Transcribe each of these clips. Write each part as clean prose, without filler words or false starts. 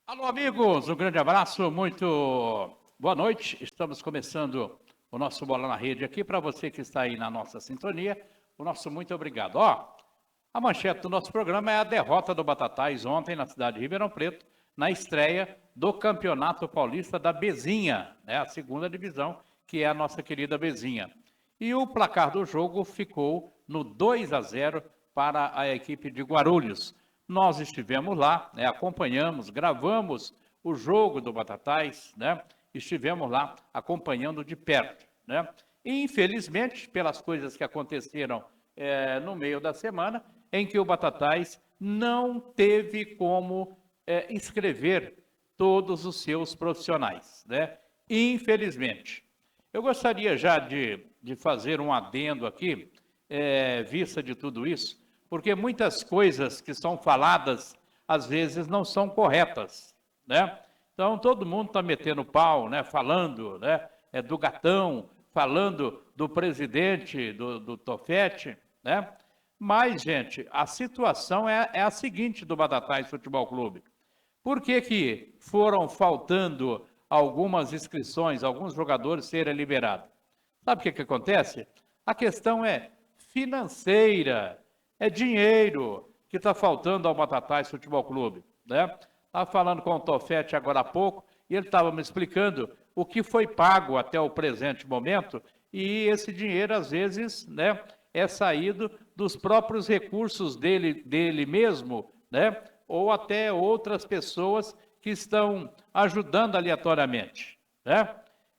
Alô, amigos, um grande abraço, muito boa noite. Estamos começando o nosso Bola na Rede aqui. Para você que está aí na nossa sintonia, o nosso muito obrigado. A manchete do nosso programa é a derrota do Batatais ontem na cidade de Ribeirão Preto, na estreia do Campeonato Paulista da Bezinha, né, a segunda divisão, que é a nossa querida Bezinha. E o placar do jogo ficou no 2-0 para a equipe de Guarulhos. Nós estivemos lá, né, acompanhamos, gravamos o jogo do Batatais, né, estivemos lá acompanhando de perto, né, e infelizmente, pelas coisas que aconteceram no meio da semana, em que o Batatais não teve como inscrever todos os seus profissionais, né, infelizmente. Eu gostaria já de fazer um adendo aqui, vista de tudo isso, porque muitas coisas que são faladas, às vezes, não são corretas, né? Então, todo mundo está metendo pau, né? Falando, né? Do Gatão, falando do presidente, do Tofete, né? Mas, gente, a situação é a seguinte do Batatais Futebol Clube. Por que foram faltando algumas inscrições, alguns jogadores serem liberados? Sabe o que acontece? A questão é financeira, é dinheiro que está faltando ao Batatais Futebol Clube, né? Estava falando com o Tofete agora há pouco e ele estava me explicando o que foi pago até o presente momento e esse dinheiro, às vezes, né, é saído dos próprios recursos dele mesmo, né? Ou até outras pessoas que estão ajudando aleatoriamente, né?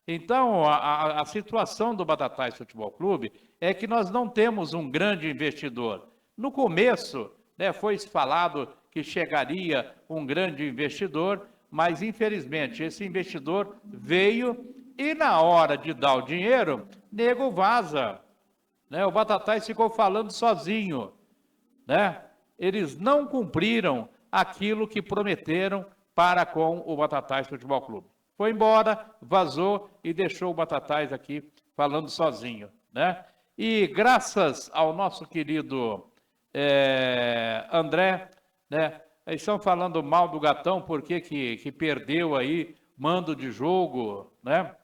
Então, a situação do Batatais Futebol Clube é que nós não temos um grande investidor. No começo, né, foi falado que chegaria um grande investidor, mas infelizmente esse investidor veio e na hora de dar o dinheiro, nego vaza, né? O Batatais ficou falando sozinho, né? Eles não cumpriram aquilo que prometeram para com o Batatais Futebol Clube. Foi embora, vazou e deixou o Batatais aqui falando sozinho, né? E graças ao nosso querido André, né? Eles estão falando mal do Gatão porque que perdeu aí mando de jogo, né?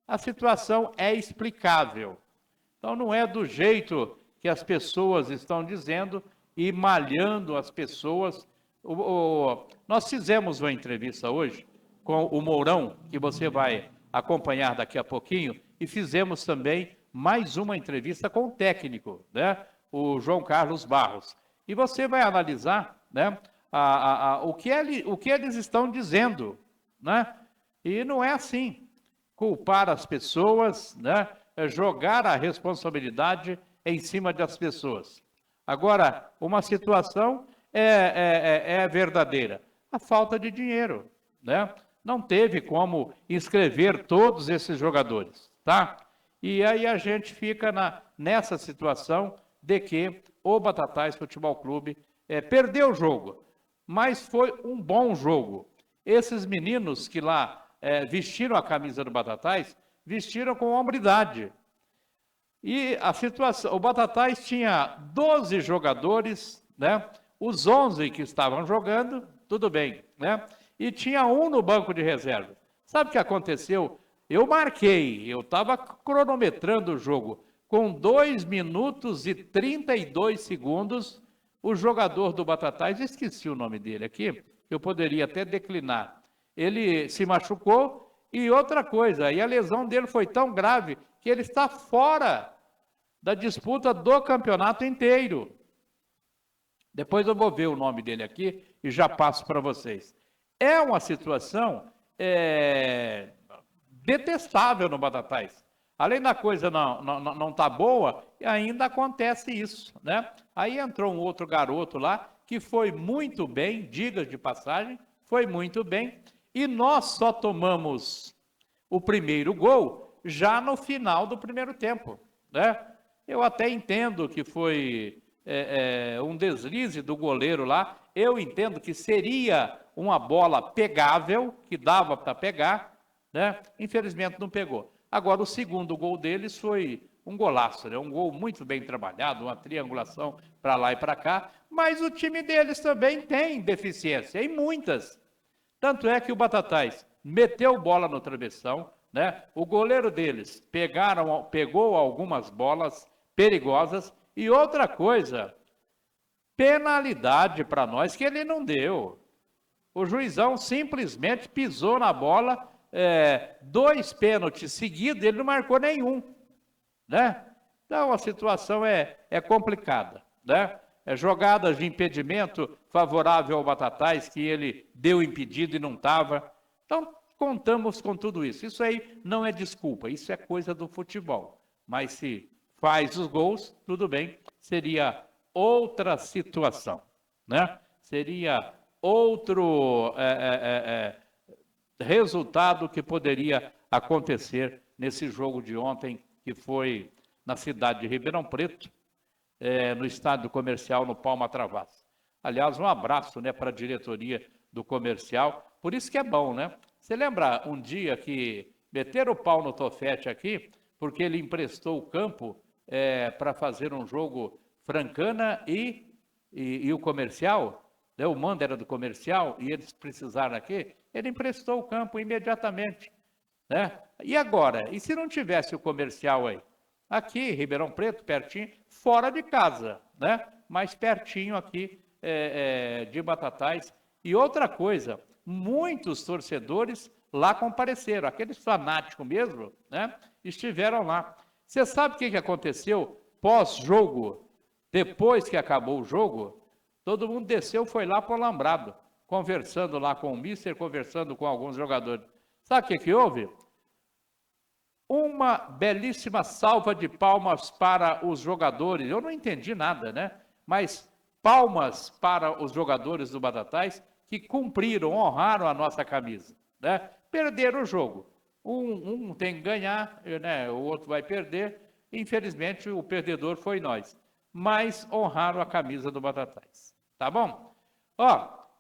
A situação é explicável. Então não é do jeito que as pessoas estão dizendo e malhando as pessoas. Nós fizemos uma entrevista hoje com o Mourão, que você vai acompanhar daqui a pouquinho, e fizemos também mais uma entrevista com o técnico, né? O João Carlos Barros. E você vai analisar, né, o que eles estão dizendo, né? E não é assim. Culpar as pessoas, né? Jogar a responsabilidade em cima das pessoas. Agora, uma situação é verdadeira. A falta de dinheiro, né? Não teve como inscrever todos esses jogadores, tá? E aí a gente fica nessa situação de que o Batatais Futebol Clube perdeu o jogo, mas foi um bom jogo. Esses meninos que lá vestiram a camisa do Batatais, vestiram com hombridade. E a situação, o Batatais tinha 12 jogadores, né? Os 11 que estavam jogando, tudo bem, né? E tinha um no banco de reserva. Sabe o que aconteceu? Eu marquei, eu estava cronometrando o jogo. Com 2 minutos e 32 segundos, o jogador do Batatais, esqueci o nome dele aqui, eu poderia até declinar. Ele se machucou e outra coisa, e a lesão dele foi tão grave que ele está fora da disputa do campeonato inteiro. Depois eu vou ver o nome dele aqui e já passo para vocês. É uma situação detestável no Batatais. Além da coisa não tá boa, ainda acontece isso, né? Aí entrou um outro garoto lá que foi muito bem, diga de passagem, foi muito bem, e nós só tomamos o primeiro gol já no final do primeiro tempo, né? Eu até entendo que foi um deslize do goleiro lá, eu entendo que seria uma bola pegável, que dava para pegar, né? Infelizmente não pegou. Agora, o segundo gol deles foi um golaço, né? Um gol muito bem trabalhado, uma triangulação para lá e para cá, mas o time deles também tem deficiência, e muitas. Tanto é que o Batatais meteu bola no travessão, né? O goleiro deles pegou algumas bolas perigosas e outra coisa, penalidade para nós que ele não deu. O juizão simplesmente pisou na bola, 2 pênaltis seguidos, ele não marcou nenhum, né? Então a situação é complicada, né? Jogadas de impedimento favorável ao Batatais, que ele deu impedido e não estava. Então, contamos com tudo isso. Isso aí não é desculpa, isso é coisa do futebol. Mas se faz os gols, tudo bem, seria outra situação, né? Seria outro resultado que poderia acontecer nesse jogo de ontem, que foi na cidade de Ribeirão Preto, no estádio comercial, no Palma Travassos. Aliás, um abraço, né, para a diretoria do comercial, por isso que é bom, né? Você lembra um dia que meteram o pau no Tofete aqui, porque ele emprestou o campo para fazer um jogo Francana e o comercial, né? O mando era do comercial e eles precisaram aqui, ele emprestou o campo imediatamente, né? E agora? E se não tivesse o comercial aí? Aqui, Ribeirão Preto, pertinho, fora de casa, né? Mais pertinho aqui de Batatais. E outra coisa, muitos torcedores lá compareceram, aqueles fanáticos mesmo, né? Estiveram lá. Você sabe o que aconteceu pós-jogo? Depois que acabou o jogo, todo mundo desceu, foi lá para o Alambrado, conversando lá com o mister, conversando com alguns jogadores. Sabe o que houve? Uma belíssima salva de palmas para os jogadores. Eu não entendi nada, né? Mas palmas para os jogadores do Batatais que cumpriram, honraram a nossa camisa, né? Perderam o jogo. Um tem que ganhar, né? O outro vai perder. Infelizmente, o perdedor foi nós. Mas honraram a camisa do Batatais. Tá bom?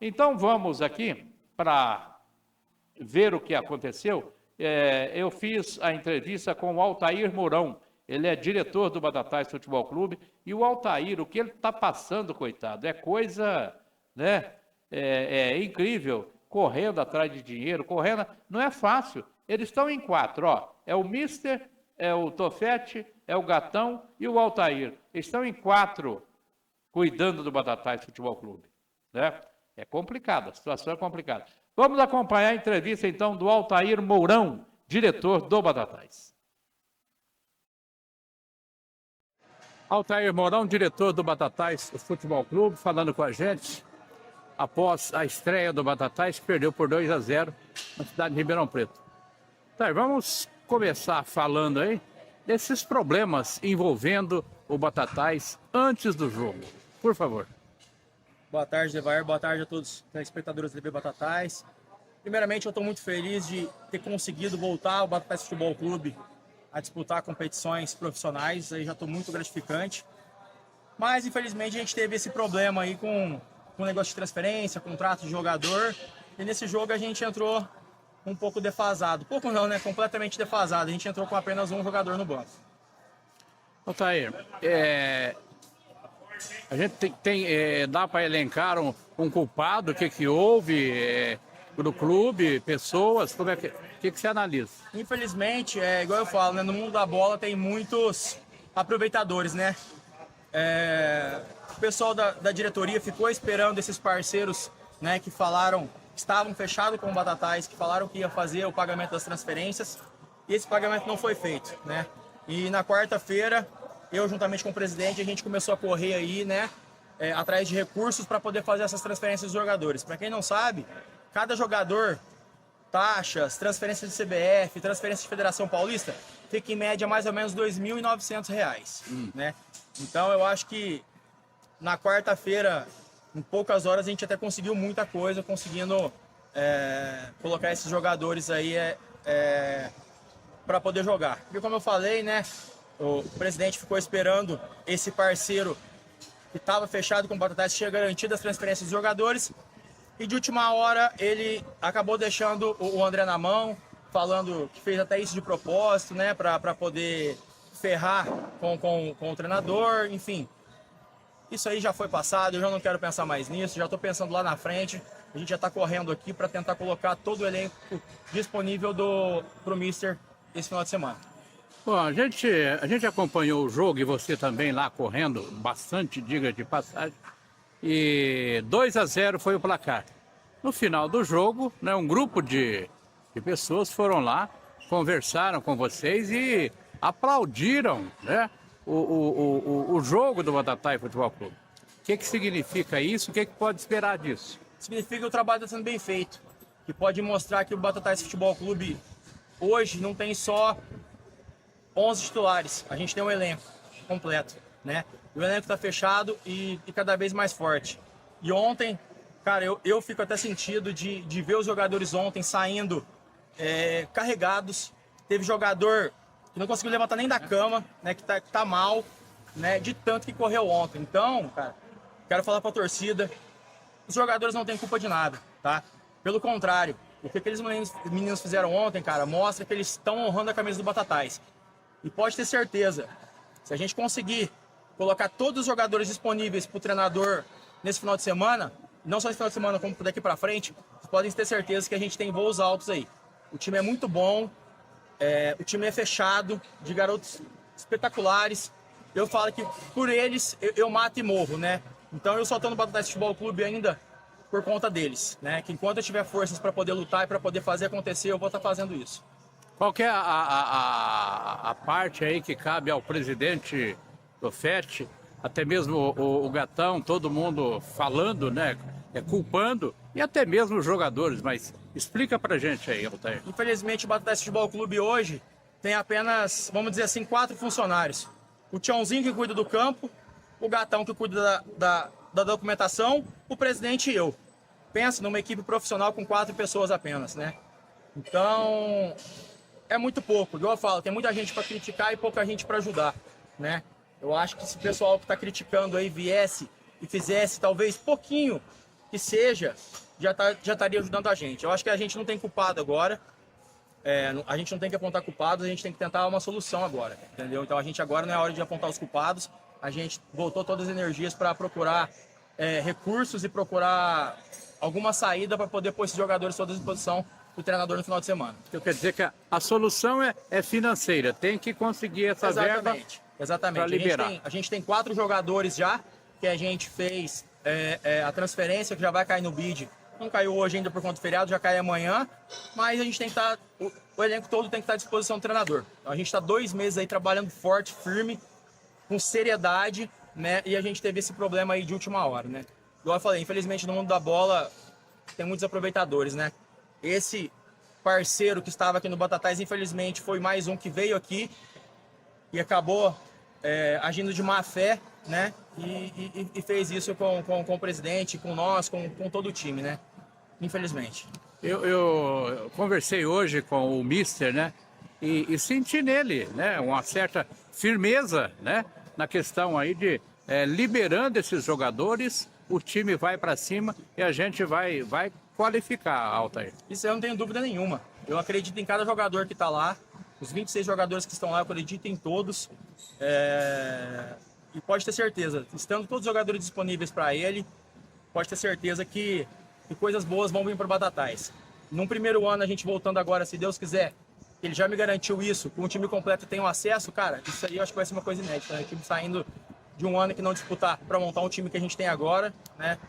Então vamos aqui para ver o que aconteceu. Eu fiz a entrevista com o Altair Mourão, ele é diretor do Batatais Futebol Clube, e o Altair, o que ele está passando, coitado, é coisa, né, incrível, correndo atrás de dinheiro, correndo, não é fácil, eles estão em 4, é o Mister, é o Tofete, é o Gatão e o Altair, eles estão em 4 cuidando do Batatais Futebol Clube, né? É complicado, a situação é complicada. Vamos acompanhar a entrevista, então, do Altair Mourão, diretor do Batatais. Altair Mourão, diretor do Batatais Futebol Clube, falando com a gente após a estreia do Batatais, que perdeu por 2-0 na cidade de Ribeirão Preto. Tá, vamos começar falando aí desses problemas envolvendo o Batatais antes do jogo. Por favor. Boa tarde, Devair. Boa tarde a todos os telespectadores da TV Batatais. Primeiramente, eu estou muito feliz de ter conseguido voltar ao Batatais Futebol Clube a disputar competições profissionais. Aí já estou muito gratificante. Mas, infelizmente, a gente teve esse problema aí com o negócio de transferência, contrato de jogador. E nesse jogo a gente entrou um pouco defasado. Pouco não, né? Completamente defasado. A gente entrou com apenas um jogador no banco. Altair, a gente dá para elencar um culpado, o que houve no clube, pessoas, como o que você analisa? Infelizmente, igual eu falo, né, no mundo da bola tem muitos aproveitadores, né? O pessoal da diretoria ficou esperando esses parceiros, né, que falaram, estavam fechados com o Batatais, que falaram que ia fazer o pagamento das transferências, e esse pagamento não foi feito, né? E na quarta-feira, eu, juntamente com o presidente, a gente começou a correr aí, né, atrás de recursos para poder fazer essas transferências dos jogadores. Para quem não sabe, cada jogador, taxas, transferências de CBF, transferências de Federação Paulista, fica em média mais ou menos R$ 2.900, né? Então eu acho que na quarta-feira, em poucas horas, a gente até conseguiu muita coisa, conseguindo colocar esses jogadores aí para poder jogar. Porque como eu falei, né, o presidente ficou esperando esse parceiro que estava fechado com o Batatais, tinha garantido as transferências dos jogadores, e de última hora ele acabou deixando o André na mão, falando que fez até isso de propósito, né, para poder ferrar com o treinador, enfim. isso aí já foi passado, eu já não quero pensar mais nisso, já estou pensando lá na frente. A gente já está correndo aqui para tentar colocar todo o elenco disponível para o Mister esse final de semana. Bom, a gente acompanhou o jogo e você também lá correndo bastante, diga de passagem. E 2-0 foi o placar. No final do jogo, né, um grupo de pessoas foram lá, conversaram com vocês e aplaudiram, né, o jogo do Batatais Futebol Clube. O que significa isso? O que pode esperar disso? Significa que o trabalho está sendo bem feito. Que pode mostrar que o Batatais Futebol Clube hoje não tem só 11 titulares. A gente tem um elenco completo, né? O elenco está fechado e cada vez mais forte. E ontem, cara, eu fico até sentido de ver os jogadores ontem saindo carregados. Teve jogador que não conseguiu levantar nem da cama, né? Que tá mal, né? De tanto que correu ontem. Então, cara, quero falar pra torcida, os jogadores não têm culpa de nada, tá? Pelo contrário, o que aqueles meninos fizeram ontem, cara, mostra que eles estão honrando a camisa do Batatais. E pode ter certeza, se a gente conseguir colocar todos os jogadores disponíveis pro treinador nesse final de semana, não só nesse final de semana, como daqui pra frente, vocês podem ter certeza que a gente tem voos altos aí. O time é muito bom, o time é fechado, de garotos espetaculares. Eu falo que por eles eu mato e morro, né? Então eu só tô no Batatais Futebol Clube ainda por conta deles, né? Que enquanto eu tiver forças para poder lutar e para poder fazer acontecer, eu vou estar fazendo isso. Qual que é a parte aí que cabe ao presidente do FET, até mesmo o Gatão, todo mundo falando, né? Culpando, e até mesmo os jogadores, mas explica pra gente aí, Altair. Infelizmente o Batatais Futebol Clube hoje tem apenas, vamos dizer assim, 4 funcionários. O Tiãozinho que cuida do campo, o Gatão que cuida da documentação, o presidente e eu. Pensa numa equipe profissional com 4 pessoas apenas, né? Então, é muito pouco. Igual eu falo, tem muita gente para criticar e pouca gente para ajudar, né? Eu acho que se o pessoal que está criticando aí viesse e fizesse talvez pouquinho que seja, já estaria ajudando a gente. Eu acho que a gente não tem culpado agora. A gente não tem que apontar culpados, a gente tem que tentar uma solução agora, entendeu? Então a gente agora não é hora de apontar os culpados, a gente voltou todas as energias para procurar recursos e procurar alguma saída para poder pôr esses jogadores todos à disposição do treinador no final de semana. Então quer dizer que a solução é financeira, tem que conseguir essa verba para liberar. A gente tem 4 jogadores já, que a gente fez a transferência, que já vai cair no bid. Não caiu hoje ainda por conta do feriado, já cai amanhã, mas a gente tem que estar, o elenco todo tem que estar à disposição do treinador. Então a gente está 2 meses aí trabalhando forte, firme, com seriedade, né? E a gente teve esse problema aí de última hora, né? Igual eu falei, infelizmente no mundo da bola tem muitos aproveitadores, né? Esse parceiro que estava aqui no Batatais, infelizmente, foi mais um que veio aqui e acabou agindo de má fé, né? E fez isso com o presidente, com nós, com todo o time, né? Infelizmente. Eu conversei hoje com o Mister, né? E senti nele, né? Uma certa firmeza, né? Na questão aí de liberando esses jogadores, o time vai para cima e a gente vai qualificar, Altair. Isso eu não tenho dúvida nenhuma. Eu acredito em cada jogador que está lá. Os 26 jogadores que estão lá, eu acredito em todos. E pode ter certeza, estando todos os jogadores disponíveis para ele, pode ter certeza que coisas boas vão vir para o Batatais. Num primeiro ano, a gente voltando agora, se Deus quiser, ele já me garantiu isso, com o time completo tem um acesso, cara, isso aí eu acho que vai ser uma coisa inédita, né? O time saindo de um ano que não disputar para montar um time que a gente tem agora, né?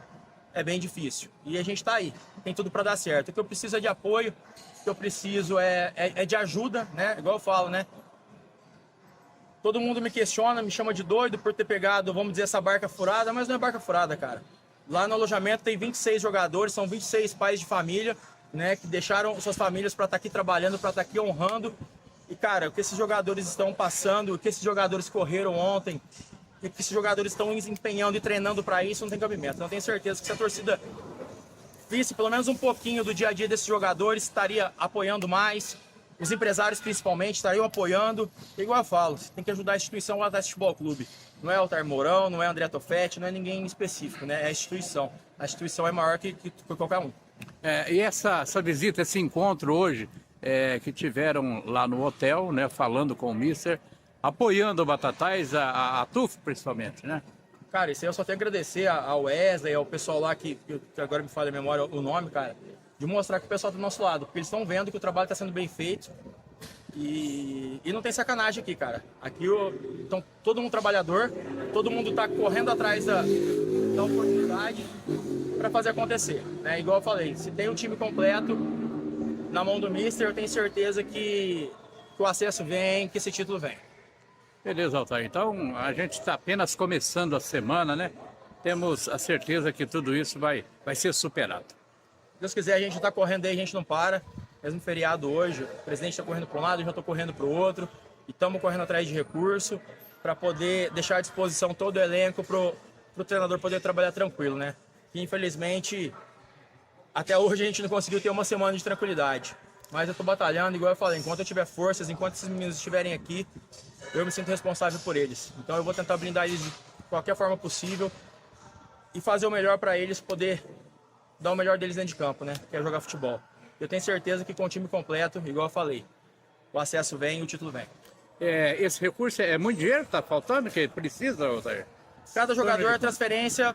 É bem difícil. E a gente está aí, tem tudo para dar certo. O que eu preciso é de apoio, o que eu preciso é de ajuda, né? Igual eu falo, né? Todo mundo me questiona, me chama de doido por ter pegado, vamos dizer, essa barca furada, mas não é barca furada, cara. Lá no alojamento tem 26 jogadores, são 26 pais de família, né, que deixaram suas famílias para estar aqui trabalhando, para estar aqui honrando. E, cara, o que esses jogadores estão passando, o que esses jogadores correram ontem, o que esses jogadores estão empenhando e treinando para isso, não tem cabimento. Então, eu tenho certeza que se a torcida visse pelo menos um pouquinho do dia a dia desses jogadores, estaria apoiando mais. Os empresários, principalmente, estariam apoiando. E igual eu falo, você tem que ajudar a instituição lá da Futebol Clube. Não é Altair Mourão, não é André Tofetti, não é ninguém específico, né? É a instituição. A instituição é maior que qualquer um. E essa visita, esse encontro hoje, que tiveram lá no hotel, né? Falando com o Mister, apoiando o Batatais, a TUF principalmente, né? Cara, isso aí eu só tenho que agradecer ao Wesley, ao pessoal lá que agora me falha a memória o nome, cara, de mostrar que o pessoal tá do nosso lado, porque eles estão vendo que o trabalho está sendo bem feito e não tem sacanagem aqui, cara. Aqui então, todo mundo trabalhador, todo mundo tá correndo atrás da oportunidade para fazer acontecer, né? Igual eu falei, se tem um time completo na mão do Mister, eu tenho certeza que o acesso vem, que esse título vem. Beleza, Altair. Então, a gente está apenas começando a semana, né? Temos a certeza que tudo isso vai ser superado. Se Deus quiser, a gente está correndo aí, a gente não para. Mesmo feriado hoje, o presidente está correndo para um lado, eu já estou correndo para o outro. E estamos correndo atrás de recurso para poder deixar à disposição todo o elenco para o treinador poder trabalhar tranquilo, né? E infelizmente, até hoje a gente não conseguiu ter uma semana de tranquilidade. Mas eu estou batalhando, igual eu falei, enquanto eu tiver forças, enquanto esses meninos estiverem aqui, eu me sinto responsável por eles. Então eu vou tentar blindar eles de qualquer forma possível e fazer o melhor para eles poder dar o melhor deles dentro de campo, né? Que é jogar futebol. Eu tenho certeza que com o time completo, igual eu falei, o acesso vem e o título vem. Esse recurso é muito dinheiro que está faltando, que precisa, Altair? Cada jogador, a transferência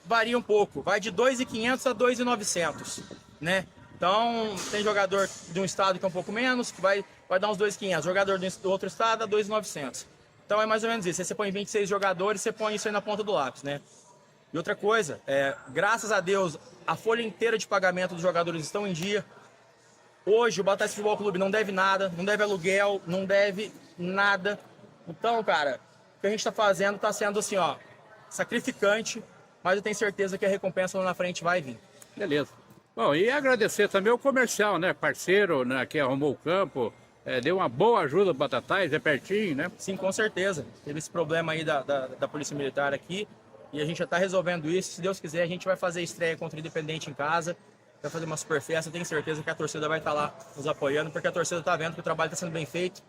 varia um pouco. Vai de 2.500 a 2.900, né? Então, tem jogador de um estado que é um pouco menos, que vai dar uns 2.500. Jogador do outro estado, a 2.900. Então, é mais ou menos isso. Aí você põe 26 jogadores, você põe isso aí na ponta do lápis, né? E outra coisa, graças a Deus, a folha inteira de pagamento dos jogadores estão em dia. Hoje, o Batatais Futebol Clube não deve nada, não deve aluguel, não deve nada. Então, cara, o que a gente está fazendo está sendo assim, ó, sacrificante, mas eu tenho certeza que a recompensa lá na frente vai vir. Beleza. Bom, e agradecer também o comercial, né? Parceiro, né, que arrumou o campo, deu uma boa ajuda para Batatais, é pertinho, né? Sim, com certeza. Teve esse problema aí da Polícia Militar aqui e a gente já está resolvendo isso. Se Deus quiser, a gente vai fazer a estreia contra o Independente em casa, vai fazer uma super festa. Eu tenho certeza que a torcida vai estar lá nos apoiando, porque a torcida está vendo que o trabalho está sendo bem feito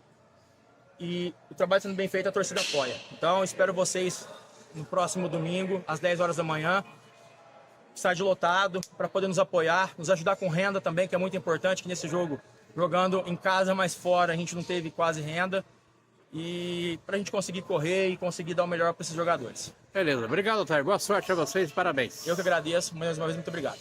e o trabalho sendo bem feito, a torcida apoia. Então, espero vocês no próximo domingo, às 10 horas da manhã, estádio lotado, para poder nos apoiar, nos ajudar com renda também, que é muito importante, que nesse jogo, jogando em casa, mas fora, a gente não teve quase renda. E para a gente conseguir correr e conseguir dar o melhor para esses jogadores. Beleza, obrigado, Altair. Boa sorte a vocês, parabéns. Eu que agradeço, mais uma vez, muito obrigado.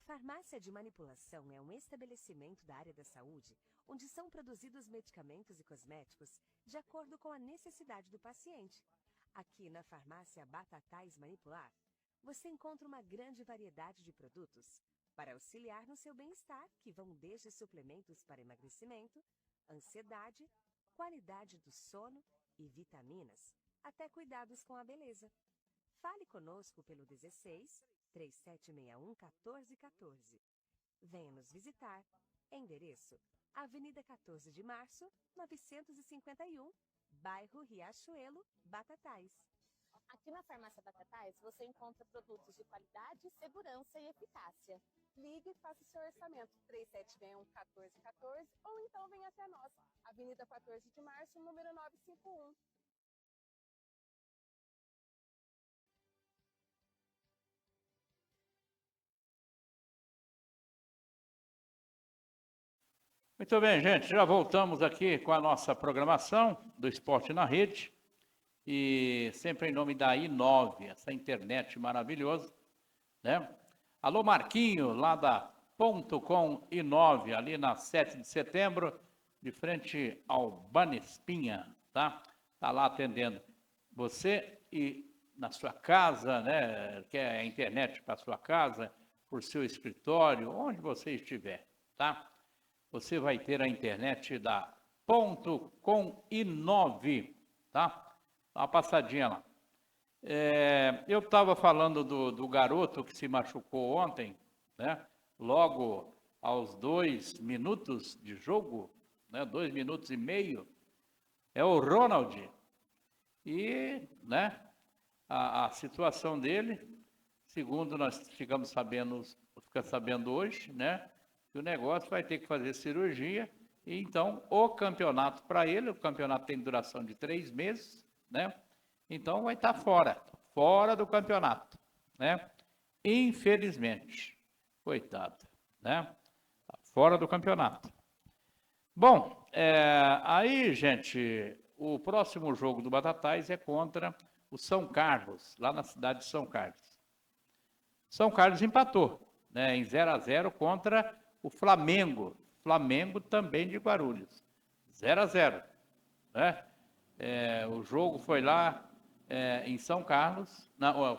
Farmácia de Manipulação é um estabelecimento da área da saúde onde são produzidos medicamentos e cosméticos de acordo com a necessidade do paciente. Aqui na Farmácia Batatais Manipular, você encontra uma grande variedade de produtos para auxiliar no seu bem-estar, que vão desde suplementos para emagrecimento, ansiedade, qualidade do sono e vitaminas, até cuidados com a beleza. Fale conosco pelo 16 3761 1414. Venha nos visitar. Endereço: Avenida 14 de Março, 951, bairro Riachuelo, Batatais. Aqui na Farmácia Batatais você encontra produtos de qualidade, segurança e eficácia. Ligue e faça o seu orçamento 3761-1414 ou então venha até nós, Avenida 14 de Março, número 951. Muito bem, gente, já voltamos aqui com a nossa programação do Esporte na Rede e sempre em nome da i9, essa internet maravilhosa, né? Alô, Marquinho, lá da Ponto Com i9, ali na 7 de setembro, de frente ao Banespinha, tá? Tá lá atendendo você e na sua casa, né? Quer a internet para sua casa, por seu escritório, onde você estiver, tá? Você vai ter a internet da Ponto Com i9, tá? Dá uma passadinha lá. Eu estava falando do garoto que se machucou ontem, né? Logo aos 2 minutos de jogo, né? 2 minutos e meio, é o Ronald. E, né? A situação dele, segundo nós ficamos sabendo hoje, né? Que o negócio vai ter que fazer cirurgia, e então o campeonato para ele, o campeonato tem duração de 3 meses, né? Então vai estar fora do campeonato, né? Infelizmente, coitado, né? Tá fora do campeonato. Bom, aí, gente, o próximo jogo do Batatais é contra o São Carlos, lá na cidade de São Carlos. São Carlos empatou, né? Em 0-0 contra o Flamengo. Flamengo também de Guarulhos. 0-0, né? O jogo foi lá em São Carlos,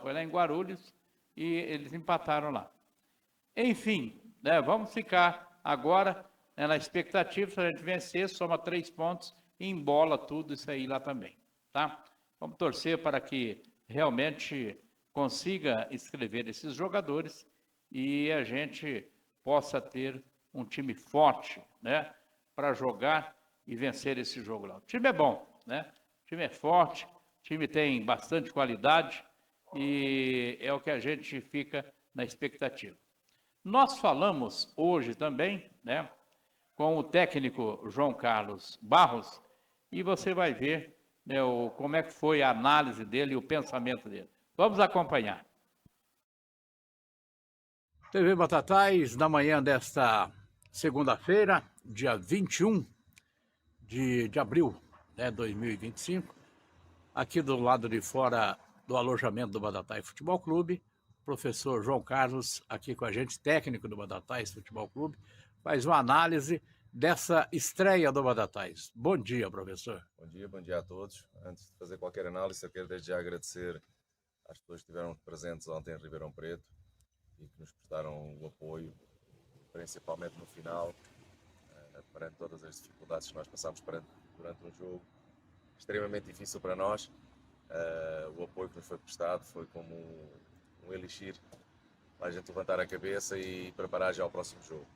foi lá em Guarulhos, e eles empataram lá. Enfim, né, vamos ficar agora, né, na expectativa, se a gente vencer, soma 3 pontos e embola tudo isso aí lá também, tá? Vamos torcer para que realmente consiga inscrever esses jogadores e a gente possa ter um time forte, né, para jogar e vencer esse jogo lá. O time é bom, né? O time é forte, o time tem bastante qualidade e é o que a gente fica na expectativa. Nós falamos hoje também, né, com o técnico João Carlos Barros e você vai ver, né, como é que foi a análise dele e o pensamento dele. Vamos acompanhar. TV Batatais, na manhã desta segunda-feira, dia 21 de abril, né, 2025, aqui do lado de fora do alojamento do Batatais Futebol Clube, o professor João Carlos aqui com a gente, técnico do Batatais Futebol Clube, faz uma análise dessa estreia do Batatais. Bom dia, professor. Bom dia a todos. Antes de fazer qualquer análise, eu quero desde já agradecer às pessoas que estiveram presentes ontem em Ribeirão Preto e que nos prestaram o apoio, principalmente no final, perante todas as dificuldades que nós passamos durante um jogo extremamente difícil para nós. O apoio que nos foi prestado foi como um elixir para a gente levantar a cabeça e preparar já o próximo jogo.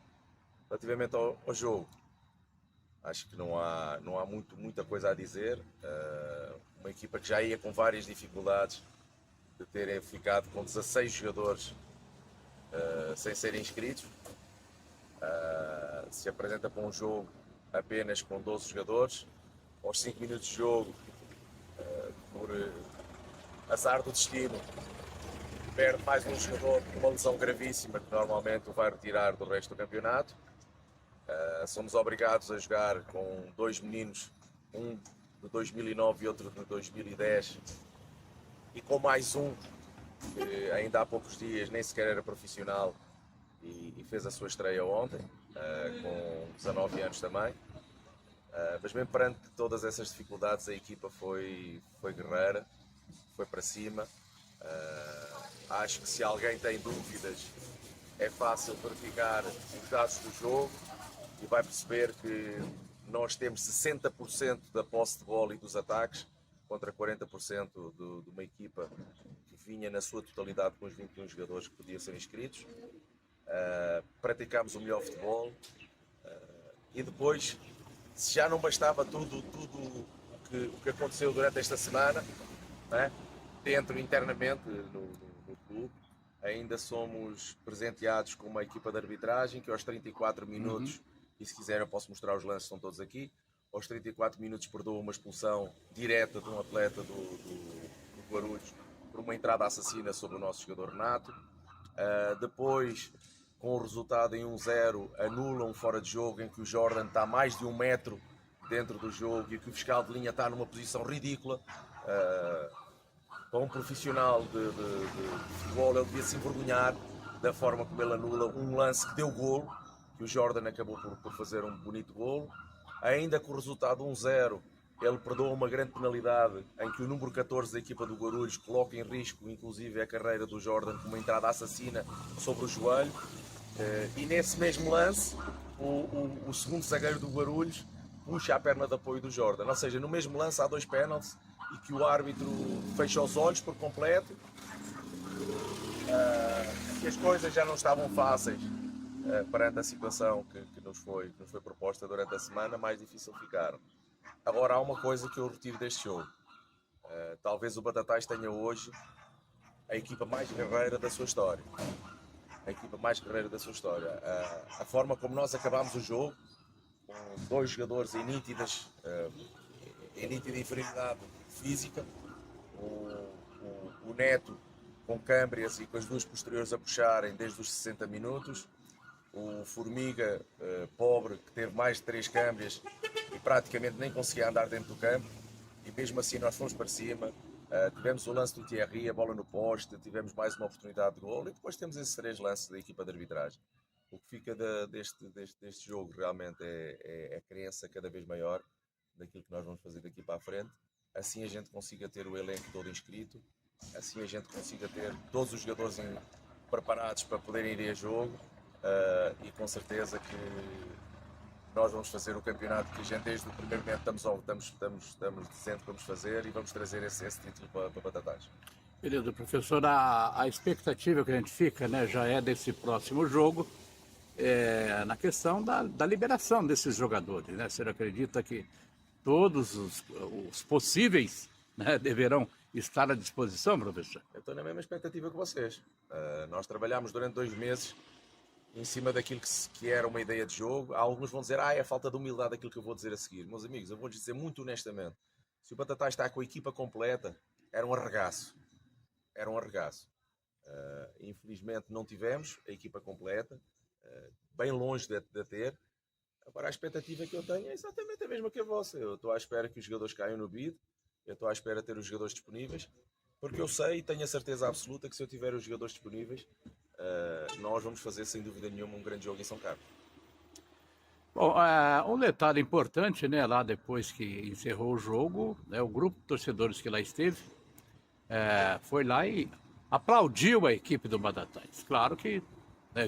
Relativamente ao jogo, acho que não há muita coisa a dizer. Uma equipa que já ia com várias dificuldades de terem ficado com 16 jogadores sem serem inscritos. Se apresenta para um jogo apenas com 12 jogadores. Aos 5 minutos de jogo, por azar do destino, perde mais um jogador com uma lesão gravíssima que normalmente o vai retirar do resto do campeonato. Somos obrigados a jogar com 2 meninos, um de 2009 e outro de 2010, e com mais um que ainda há poucos dias nem sequer era profissional e fez a sua estreia ontem, com 19 anos também. Mas mesmo perante todas essas dificuldades, a equipa foi guerreira, foi para cima. Acho que se alguém tem dúvidas, é fácil verificar os dados do jogo e vai perceber que nós temos 60% da posse de bola e dos ataques contra 40% de uma equipa que vinha na sua totalidade com os 21 jogadores que podiam ser inscritos. praticámos o melhor futebol e depois, se já não bastava tudo o que aconteceu durante esta semana, né, dentro internamente no clube, ainda somos presenteados com uma equipa de arbitragem que aos 34 minutos, e se quiser eu posso mostrar os lances, estão todos aqui, aos 34 minutos perdoa uma expulsão direta de um atleta do Guarulhos por uma entrada assassina sobre o nosso jogador Renato. Depois, com o resultado em 1-0, anula um fora de jogo em que o Jordan está a mais de 1 metro dentro do jogo e que o fiscal de linha está numa posição ridícula. Para um profissional de futebol, ele devia se envergonhar da forma como ele anula um lance que deu golo, que o Jordan acabou por fazer um bonito golo. Ainda com o resultado 1-0, ele perdoa uma grande penalidade em que o número 14 da equipa do Guarulhos coloca em risco, inclusive, a carreira do Jordan com uma entrada assassina sobre o joelho. E nesse mesmo lance, o segundo zagueiro do Guarulhos puxa a perna de apoio do Jordan. Ou seja, no mesmo lance há 2 pênaltis e que o árbitro fecha os olhos por completo. Que as coisas já não estavam fáceis perante a situação que nos foi proposta durante a semana, mais difícil ficaram. Agora há uma coisa que eu retiro deste jogo. Talvez o Batatais tenha hoje a equipa mais guerreira da sua história. A equipa mais guerreira da sua história. A forma como nós acabámos o jogo, com 2 jogadores em nítida inferioridade física, o Neto com câmbrias e com as 2 posteriores a puxarem desde os 60 minutos, o Formiga pobre que teve mais de 3 câmbrias e praticamente nem conseguia andar dentro do campo, e mesmo assim nós fomos para cima. Tivemos o lance do Thierry, a bola no poste, tivemos mais uma oportunidade de golo e depois temos esses 3 lances da equipa de arbitragem. O que fica deste jogo realmente é a crença cada vez maior daquilo que nós vamos fazer daqui para a frente. Assim a gente consiga ter o elenco todo inscrito, assim a gente consiga ter todos os jogadores preparados para poderem ir a jogo, e com certeza que nós vamos fazer o campeonato que a gente desde o primeiro momento estamos dizendo que vamos fazer, e vamos trazer esse título para Batatais. Beleza, professor, a expectativa que a gente fica, né, já é desse próximo jogo, na questão da liberação desses jogadores, né? Você acredita que todos os possíveis, né, deverão estar à disposição, professor? Eu estou na mesma expectativa que vocês. Nós trabalhámos durante 2 meses em cima daquilo que era uma ideia de jogo. Alguns vão dizer, é falta de humildade aquilo que eu vou dizer a seguir. Meus amigos, eu vou-lhes dizer muito honestamente, se o Batatais está com a equipa completa, era um arregaço. Era um arregaço. Infelizmente não tivemos a equipa completa, bem longe de ter. Agora a expectativa que eu tenho é exatamente a mesma que a vossa. Eu estou à espera que os jogadores caiam no bid, eu estou à espera de ter os jogadores disponíveis, porque eu sei e tenho a certeza absoluta que se eu tiver os jogadores disponíveis, nós vamos fazer sem dúvida nenhuma um grande jogo em São Carlos. Bom, um detalhe importante, né, lá depois que encerrou o jogo, né, o grupo de torcedores que lá esteve, foi lá e aplaudiu a equipe do Batatais. Claro que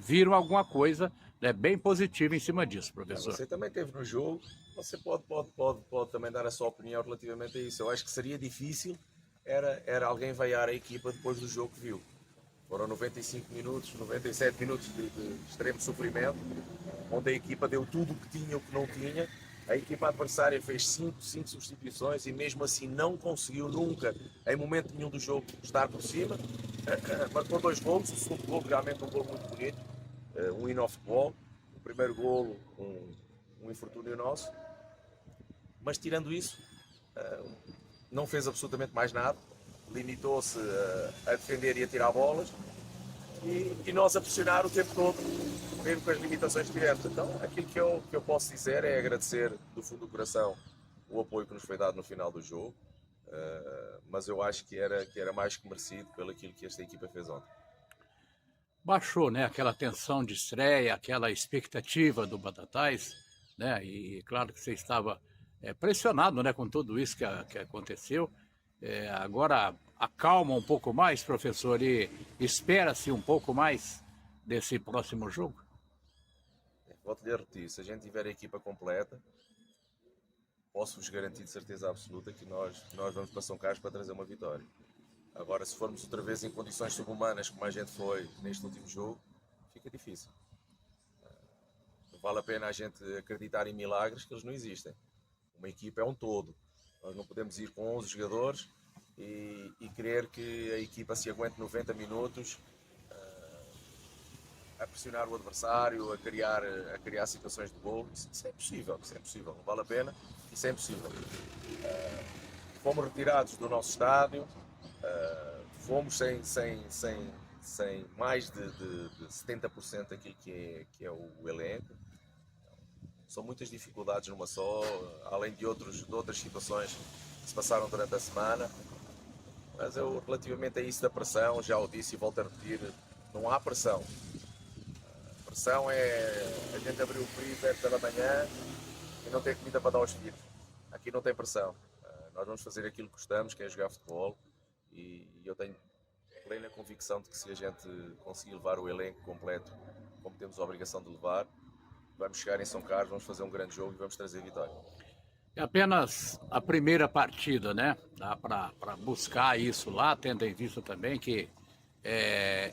viram alguma coisa, né, bem positiva em cima disso, professor. Você também esteve no jogo, você pode também dar a sua opinião relativamente a isso. Eu acho que seria difícil era alguém vaiar a equipa depois do jogo que viu. Foram 95 minutos, 97 minutos de extremo sofrimento, onde a equipa deu tudo o que tinha e o que não tinha. A equipa adversária fez 5 substituições e mesmo assim não conseguiu nunca, em momento nenhum do jogo, estar por cima. Marcou 2 golos, o segundo golo realmente um golo muito bonito, um hino ao futebol. O primeiro golo, um infortúnio nosso. Mas tirando isso, não fez absolutamente mais nada. Limitou-se a defender e a tirar bolas, e nós a pressionar o tempo todo, mesmo com as limitações que tivemos. Então, aquilo que eu posso dizer é agradecer do fundo do coração o apoio que nos foi dado no final do jogo, mas eu acho que era mais que merecido pelo aquilo que esta equipa fez ontem. Baixou, né, aquela tensão de estreia, aquela expectativa do Batatais, né, e claro que você estava pressionado, né, com tudo isso que aconteceu. Agora acalma um pouco mais, professor, e espera-se um pouco mais desse próximo jogo? Volto-lhe a repetir, se a gente tiver a equipa completa, posso-vos garantir de certeza absoluta que nós vamos para São Carlos para trazer uma vitória. Agora, se formos outra vez em condições subhumanas como a gente foi neste último jogo, fica difícil. Não vale a pena a gente acreditar em milagres, que eles não existem. Uma equipa é um todo. Nós não podemos ir com 11 jogadores e querer que a equipa se aguente 90 minutos a pressionar o adversário, a criar situações de gol. Isso é impossível, não vale a pena, isso é impossível. Fomos retirados do nosso estádio, fomos sem mais de 70% daquilo que é o elenco. São muitas dificuldades numa só, além de outras situações que se passaram durante a semana. Mas eu, relativamente a isso da pressão, já o disse e volto a repetir, não há pressão. A pressão é a gente abrir o freezer pela manhã e não ter comida para dar aos filhos. Aqui não tem pressão. Nós vamos fazer aquilo que gostamos, que é jogar futebol, e eu tenho plena convicção de que se a gente conseguir levar o elenco completo, como temos a obrigação de levar, vamos chegar em São Carlos, vamos fazer um grande jogo e vamos trazer vitória. É apenas a primeira partida, né? Dá para buscar isso lá, tendo em vista também que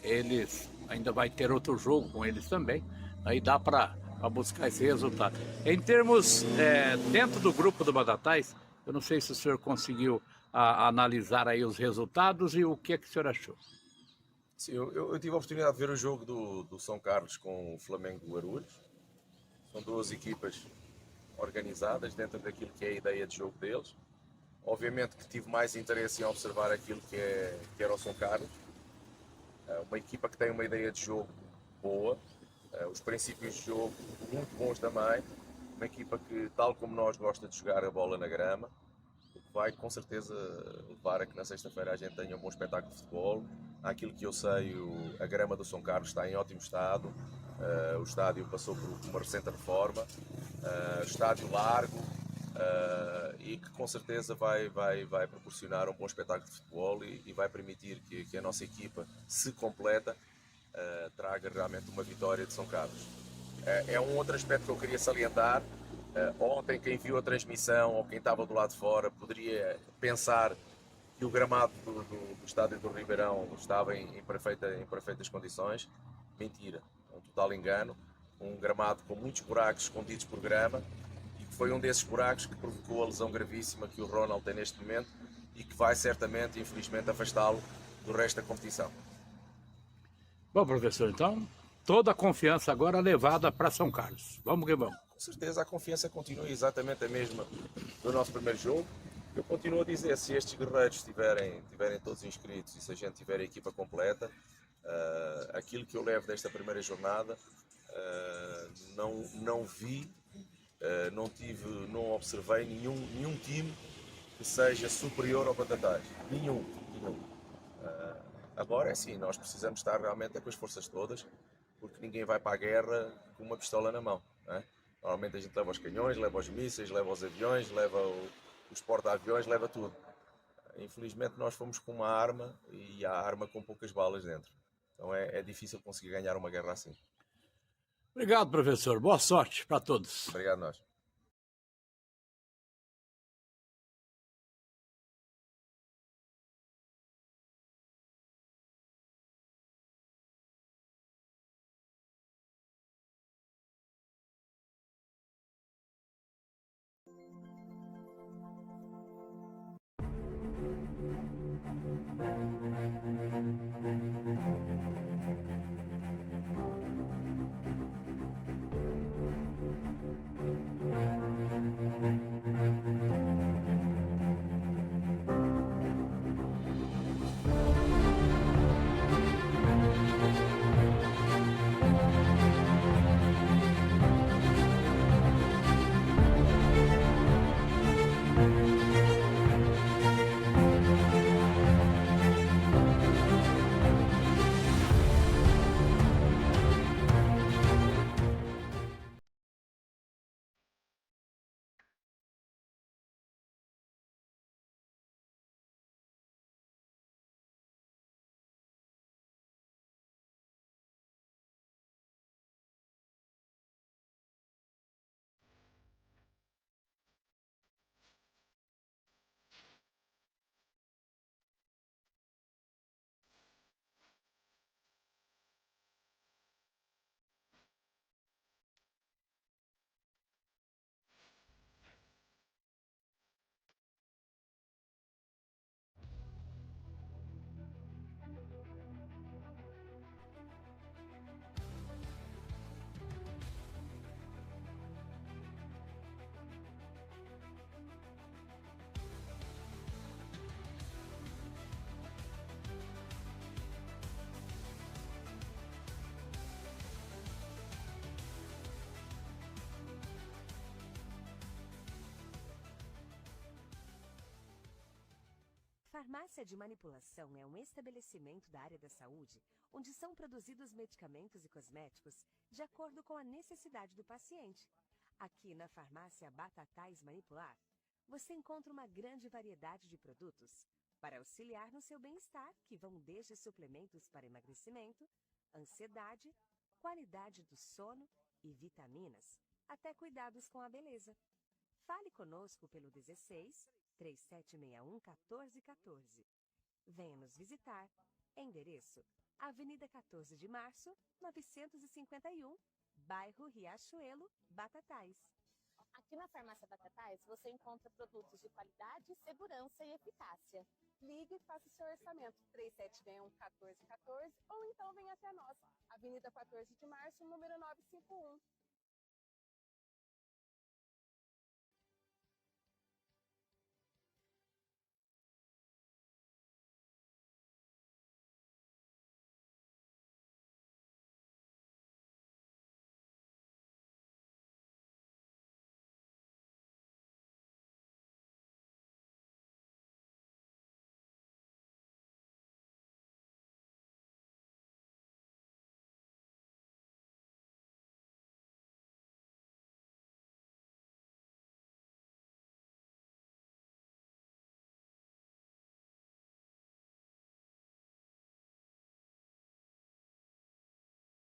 eles ainda vai ter outro jogo com eles também. Aí dá para buscar esse resultado. Em termos, dentro do grupo do Batatais, eu não sei se o senhor conseguiu analisar aí os resultados e o que é que o senhor achou. Sim, eu tive a oportunidade de ver o jogo do São Carlos com o Flamengo do Guarulhos. São duas equipas organizadas dentro daquilo que é a ideia de jogo deles. Obviamente que tive mais interesse em observar aquilo que era o São Carlos. Uma equipa que tem uma ideia de jogo boa, os princípios de jogo muito bons também. Uma equipa que, tal como nós, gosta de jogar a bola na grama. O que vai com certeza levar a que na sexta-feira a gente tenha um bom espetáculo de futebol. Aquilo que eu sei, a grama do São Carlos está em ótimo estado. O estádio passou por uma recente reforma, estádio largo, e que com certeza vai proporcionar um bom espetáculo de futebol e vai permitir que a nossa equipa, se completa, traga realmente uma vitória de São Carlos. É um outro aspecto que eu queria salientar. Ontem, quem viu a transmissão ou quem estava do lado de fora poderia pensar que o gramado do estádio do Ribeirão estava em perfeitas condições. Mentira, é um total engano. Um gramado com muitos buracos escondidos por grama, e que foi um desses buracos que provocou a lesão gravíssima que o Ronald tem neste momento e que vai certamente, infelizmente, afastá-lo do resto da competição. Bom, professor, então, toda a confiança agora levada para São Carlos. Vamos que vamos. Com certeza a confiança continua exatamente a mesma do nosso primeiro jogo. Eu continuo a dizer, se estes guerreiros estiverem todos inscritos e se a gente tiver a equipa completa, aquilo que eu levo desta primeira jornada, não vi, não observei nenhum time que seja superior ao Batatais. Nenhum. Agora é assim, nós precisamos estar realmente com as forças todas, porque ninguém vai para a guerra com uma pistola na mão, não é? Normalmente a gente leva os canhões, leva os mísseis, leva os aviões, leva os porta-aviões, leva tudo. Infelizmente nós fomos com uma arma, e há arma com poucas balas dentro. Então é difícil conseguir ganhar uma guerra assim. Obrigado, professor. Boa sorte para todos. Obrigado, nós. Farmácia de Manipulação é um estabelecimento da área da saúde onde são produzidos medicamentos e cosméticos de acordo com a necessidade do paciente. Aqui na Farmácia Batatais Manipular, você encontra uma grande variedade de produtos para auxiliar no seu bem-estar, que vão desde suplementos para emagrecimento, ansiedade, qualidade do sono e vitaminas, até cuidados com a beleza. Fale conosco pelo 16 3761 1414. Venha nos visitar. Endereço: Avenida 14 de Março, 951, bairro Riachuelo, Batatais. Aqui na Farmácia Batatais, você encontra produtos de qualidade, segurança e eficácia. Ligue e faça o seu orçamento 3761-1414 ou então venha até nós, Avenida 14 de Março, número 951.